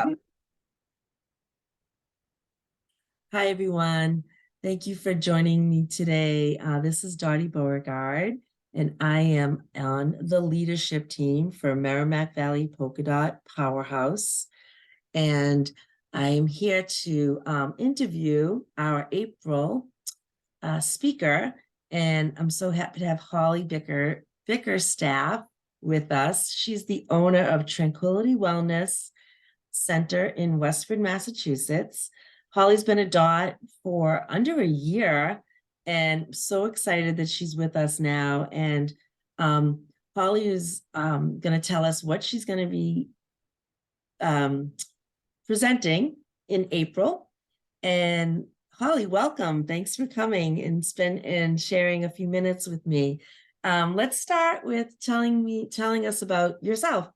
go. Hi, everyone. Thank you for joining me today. This is Dottie Beauregard, and I am on the leadership team for Merrimack Valley Polka Dot Powerhouse. And I am here to interview our April speaker. And I'm so happy to have Holly Bickerstaff with us. She's the owner of Tranquility Wellness Center in Westford, Massachusetts. Holly's been a dot for under a year, and so excited that she's with us now. And Holly is going to tell us what she's going to be presenting in April. And Holly, welcome. Thanks for coming and sharing a few minutes with me. Let's start with telling us about yourself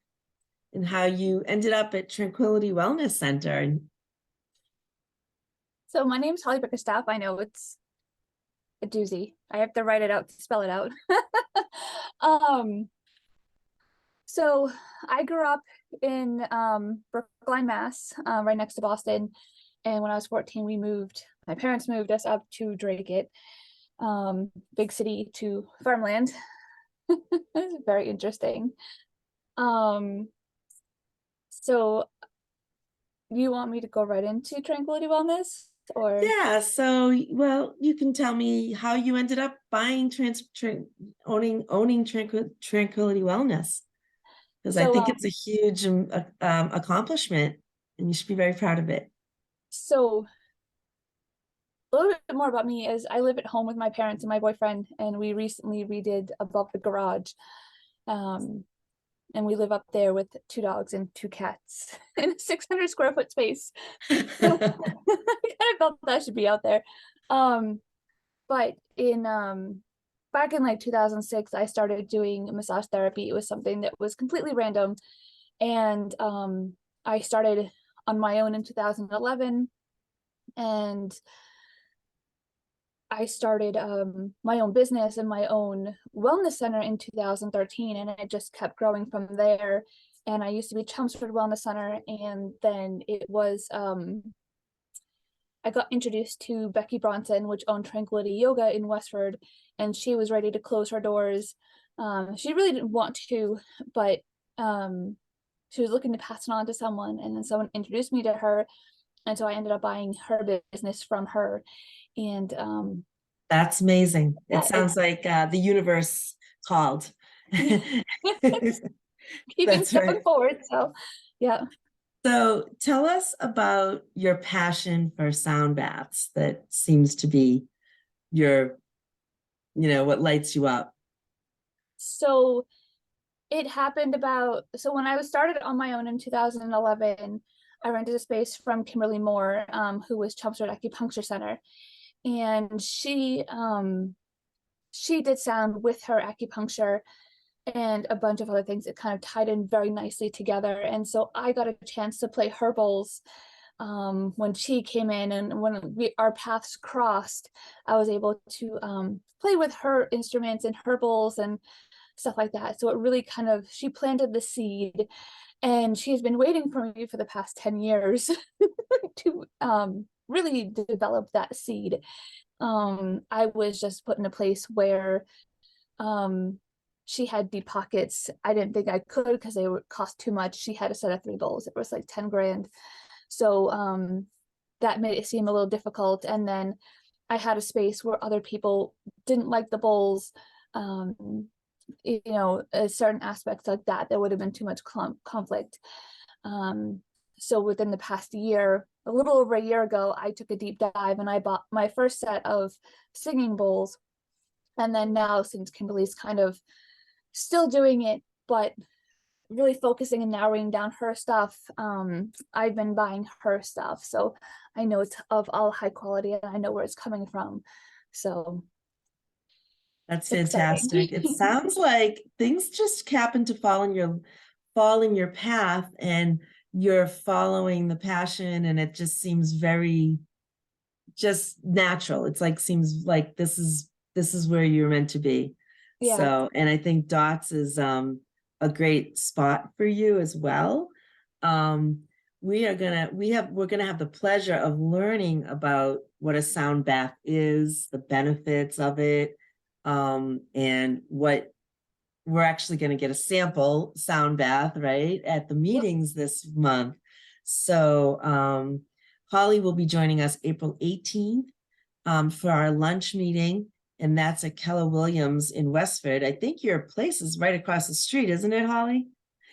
and how you ended up at Tranquility Wellness Center. So my name's Holly Bickerstaff. I know it's a doozy. I have to write it out to spell it out. So I grew up in Brookline, Mass, right next to Boston. And when I was 14, my parents moved us up to Dracut, big city to farmland. It's very interesting. So you want me to go right into Tranquility Wellness? Or yeah, so well, you can tell me how you ended up buying owning Tranquility Wellness, because I think it's a huge accomplishment, and you should be very proud of it. So a little bit more about me is I live at home with my parents and my boyfriend, and we recently redid above the garage. And we live up there with 2 dogs and 2 cats in a 600 square foot space. So I kind of felt that should be out there. But back in like 2006, I started doing massage therapy. It was something that was completely random. And I started on my own in 2011. And I started my own business and my own wellness center in 2013, and it just kept growing from there. And I used to be Chelmsford Wellness Center, and then it was I got introduced to Becky Bronson, which owned Tranquility Yoga in Westford, and she was ready to close her doors. She really didn't want to, but she was looking to pass it on to someone, and then someone introduced me to her, and so I ended up buying her business from her. And that's amazing. It sounds like the universe called. Keeping stepping forward. So yeah. So tell us about your passion for sound baths. That seems to be what lights you up. So it happened when I was started on my own in 2011, I rented a space from Kimberly Moore, who was Chelmsford Acupuncture Center. And she did sound with her acupuncture and a bunch of other things. It kind of tied in very nicely together. And so I got a chance to play her bowls when she came in, and when our paths crossed, I was able to play with her instruments and her bowls and stuff like that. So it really she planted the seed, and she's been waiting for me for the past 10 years to really develop that seed. I was just put in a place where she had deep pockets. I didn't think I could because they would cost too much. She had a set of 3 bowls. It was like 10 grand. So that made it seem a little difficult. And then I had a space where other people didn't like the bowls. Certain aspects like that, there would have been too much conflict. So within the past year, a little over a year ago, I took a deep dive and I bought my first set of singing bowls. And then now, since Kimberly's kind of still doing it, but really focusing and narrowing down her stuff, I've been buying her stuff. So I know it's of all high quality and I know where it's coming from. So that's fantastic. It sounds like things just happen to fall in your path, and you're following the passion, and it just seems very just natural. It's like seems like this is where you're meant to be. Yeah. So, and I think Dots is a great spot for you as well. we're gonna have the pleasure of learning about what a sound bath is, the benefits of it, and what we're actually going to get a sample sound bath, right, at the meetings this month. So Holly will be joining us April 18th for our lunch meeting, and that's at Keller Williams in Westford. I think your place is right across the street, isn't it, Holly?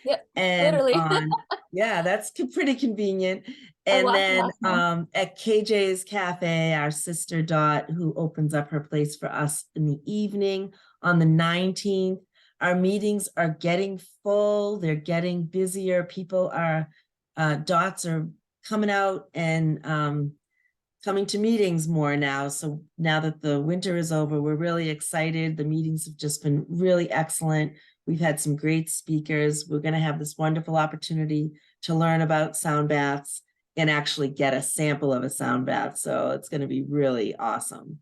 Yep, And literally. yeah, that's pretty convenient. I And walked then last month. at KJ's Cafe, our sister Dot, who opens up her place for us in the evening on the 19th. Our meetings are getting full, they're getting busier. People are Dots are coming out and coming to meetings more now. So now that the winter is over, we're really excited. The meetings have just been really excellent. We've had some great speakers. We're going to have this wonderful opportunity to learn about sound baths and actually get a sample of a sound bath. So it's going to be really awesome.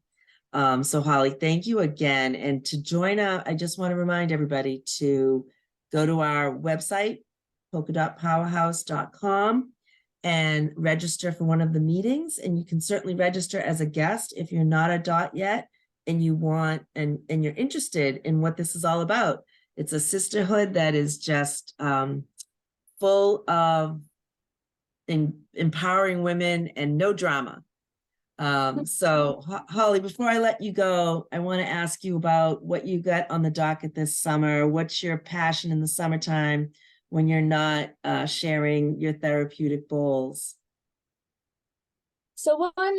So Holly, thank you again. And to join up, I just want to remind everybody to go to our website, polkadotpowerhouse.com, and register for one of the meetings. And you can certainly register as a guest if you're not a Dot yet and you want and you're interested in what this is all about. It's a sisterhood that is just full of empowering women and no drama. So Holly, before I let you go, I want to ask you about what you got on the docket this summer. What's your passion in the summertime when you're not sharing your therapeutic bowls? So one,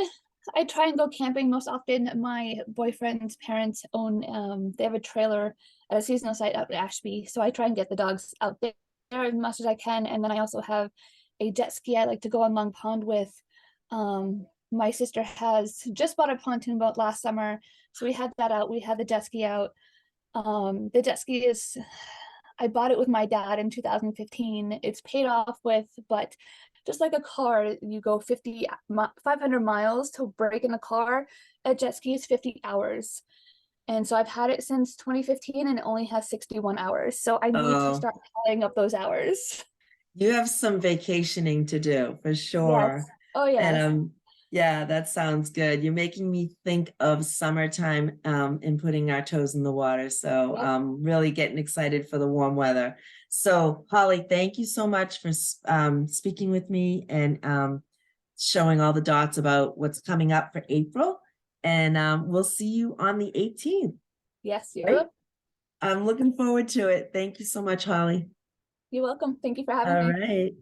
I try and go camping most often. My boyfriend's parents own, they have a trailer at a seasonal site out in Ashby. So I try and get the dogs out there as much as I can. And then I also have a jet ski I like to go on Long Pond with. My sister has just bought a pontoon boat last summer. So we had that out. We had the jet ski out. The jet ski is, I bought it with my dad in 2015. It's paid off with, but just like a car, you go 500 miles to break in a car. A jet ski is 50 hours. And so I've had it since 2015 and it only has 61 hours. So I need to Oh, start tallying up those hours. you have some vacationing to do for sure. Yes. Oh, yes. And yeah, that sounds good. You're making me think of summertime and putting our toes in the water. So Yep. really getting excited for the warm weather. So Holly, thank you so much for speaking with me and showing all the dots about what's coming up for April. And we'll see you on the 18th. Yes, Right? I'm looking forward to it. Thank you so much, Holly. you're welcome. Thank you for having All me. right.